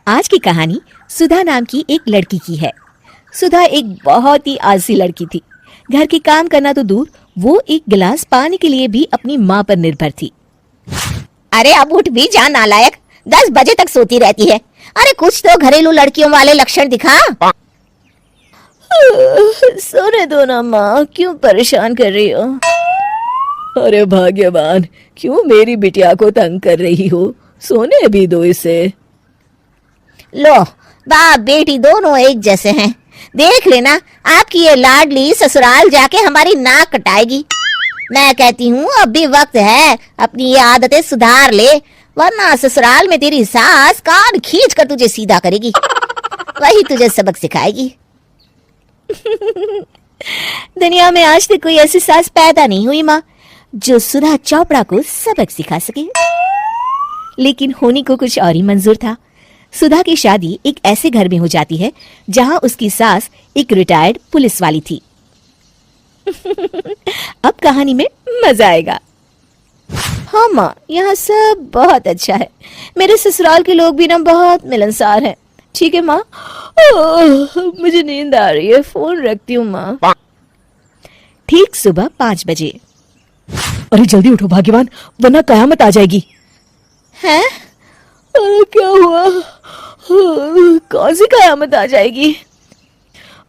आज की कहानी सुधा नाम की एक लड़की की है। सुधा एक बहुत ही आलसी लड़की थी। घर के काम करना तो दूर, वो एक गिलास पानी के लिए भी अपनी माँ पर निर्भर थी। अरे अब उठ भी जा नालायक, 10 बजे तक सोती रहती है। अरे कुछ तो घरेलू लड़कियों वाले लक्षण दिखा। सोने दो ना माँ, क्यों परेशान कर रही हो? अरे भाग्यवान, क्यों मेरी बिटिया को तंग कर रही हो? सोने भी दो इसे। लो, बाप बेटी दोनों एक जैसे हैं। देख लेना, आपकी ये लाडली ससुराल जाके हमारी नाक कटाएगी। मैं कहती हूँ अब भी वक्त है, अपनी ये आदतें सुधार ले, वरना ससुराल में तेरी सास कान खींच कर तुझे सीधा करेगी। वही तुझे सबक सिखाएगी। दुनिया में आज तक कोई ऐसी सास पैदा नहीं हुई माँ, जो सुधा चोपड़ा को सबक सिखा सके। लेकिन होनी को कुछ और ही मंजूर था। सुधा की शादी एक ऐसे घर में हो जाती है जहां उसकी सास एक रिटायर्ड पुलिस वाली थी। अब कहानी में मजा आएगा। हाँ माँ, यहाँ सब बहुत अच्छा है। मेरे ससुराल के लोग भी ना बहुत मिलनसार हैं। ठीक है माँ। मुझे नींद आ रही है, फोन रखती हूँ माँ। ठीक सुबह 5 बजे। अरे जल्दी उठो भाग्यवान, वरना कयामत आ जाएगी। हैं? अरे क्या हुआ? कौन सी कयामत आ जाएगी?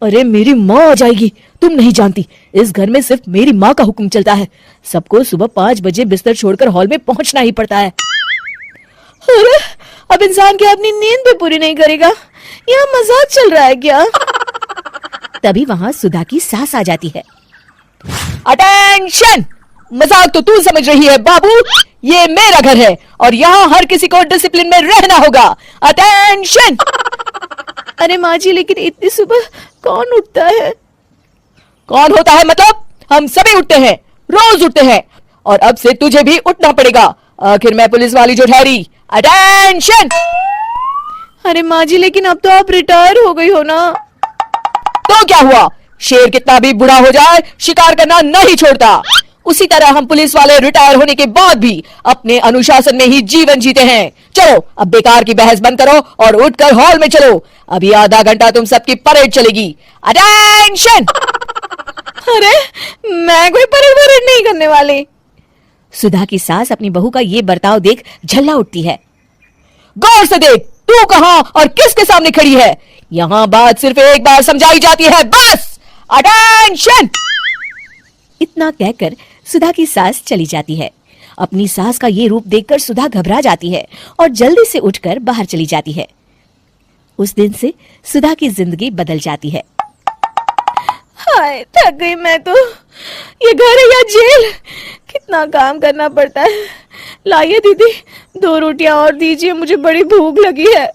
अरे मेरी माँ आ जाएगी। तुम नहीं जानती, इस घर में सिर्फ मेरी माँ का हुक्म चलता है। सबको सुबह 5 बजे बिस्तर छोड़कर हॉल में पहुंचना ही पड़ता है। अरे अब इंसान क्या अपनी नींद भी पूरी नहीं करेगा? यहाँ मजाक चल रहा है क्या? तभी वहां सुधा की सास आ जाती है। अटेंशन! मजाक तो तू समझ रही है बाबू, ये मेरा घर है और यहाँ हर किसी को डिसिप्लिन में रहना होगा। अटेंशन! अरे माँ जी, लेकिन इतनी सुबह कौन उठता है? कौन होता है मतलब? हम सभी उठते हैं, रोज उठते हैं, और अब से तुझे भी उठना पड़ेगा। आखिर मैं पुलिस वाली जो ठहरी। अटेंशन! अरे माँ जी, लेकिन अब तो आप रिटायर हो गई हो ना। तो क्या हुआ? शेर कितना भी बुढ़ा हो जाए, शिकार करना नहीं छोड़ता। उसी तरह हम पुलिस वाले रिटायर होने के बाद भी अपने अनुशासन में ही जीवन जीते हैं। चलो अब बेकार की बहस बंद करो और उठकर हॉल में चलो। अभी आधा घंटा तुम सबकी परेड चलेगी। अटेंशन! अरे मैं कोई परेड नहीं करने वाली। सुधा की सास अपनी बहू का ये बर्ताव देख झल्ला उठती है। गौर से देख, तू कहां और किसके सामने खड़ी है? यहाँ बात सिर्फ एक बार समझाई जाती है, बस। अटेंशन! इतना कहकर सुधा की सास चली जाती है। अपनी सास का ये रूप देखकर सुधा घबरा जाती है और जल्दी से उठकर बाहर चली जाती है। उस दिन से सुधा की जिंदगी बदल जाती है। हाय, थक गई मैं तो। ये घर है या जेल? कितना काम करना पड़ता है। लाइए दीदी, 2 रोटियां और दीजिए, मुझे बड़ी भूख लगी है।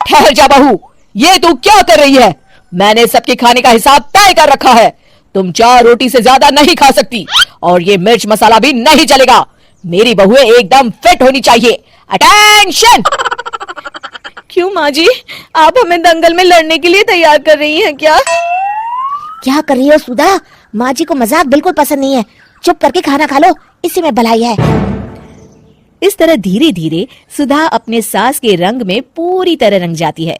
ठहर जा बहू, ये तू क्या कर रही है? मैंने सबके खाने का हिसाब तय कर रखा है। तुम 4 रोटी से ज्यादा नहीं खा सकती और ये मिर्च मसाला भी नहीं चलेगा। मेरी बहुएं एकदम फिट होनी चाहिए। अटेंशन! क्यों माँ जी, आप हमें दंगल में लड़ने के लिए तैयार कर रही हैं क्या? क्या कर रही हो सुधा? माँ जी को मजाक बिल्कुल पसंद नहीं है। चुप करके खाना खा लो, इसी में भलाई है। इस तरह धीरे धीरे सुधा अपने सास के रंग में पूरी तरह रंग जाती है,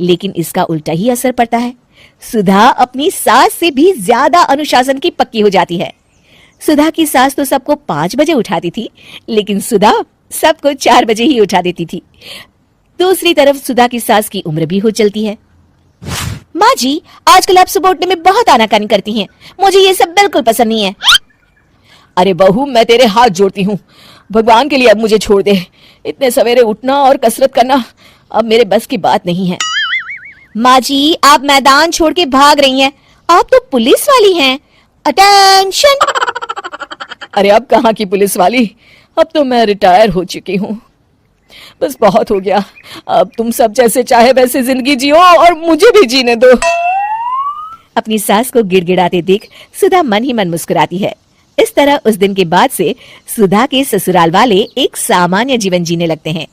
लेकिन इसका उल्टा ही असर पड़ता है। सुधा अपनी सास से भी ज्यादा अनुशासन की पक्की हो जाती है। सुधा की सास तो सबको 5 बजे उठाती थी, लेकिन सुधा सबको 4 बजे ही उठा देती थी। दूसरी तरफ सुधा की सास की उम्र भी हो चलती है। माँ जी, आजकल आप सुबह उठने में बहुत आनाकानी करती हैं। मुझे ये सब बिल्कुल पसंद नहीं है। अरे बहू, मैं तेरे हाथ जोड़ती हूँ, भगवान के लिए अब मुझे छोड़ दे। इतने सवेरे उठना और कसरत करना अब मेरे बस की बात नहीं है। माँ जी, आप मैदान छोड़ के भाग रही हैं। आप तो पुलिस वाली हैं। अटेंशन! अरे अब कहाँ की पुलिस वाली, अब तो मैं रिटायर हो चुकी हूँ। बस बहुत हो गया। अब तुम सब जैसे चाहे वैसे जिंदगी जियो और मुझे भी जीने दो। अपनी सास को गिड़गिड़ाते देख सुधा मन ही मन मुस्कुराती है। इस तरह उस दिन के बाद से सुधा के ससुराल वाले एक सामान्य जीवन जीने लगते हैं।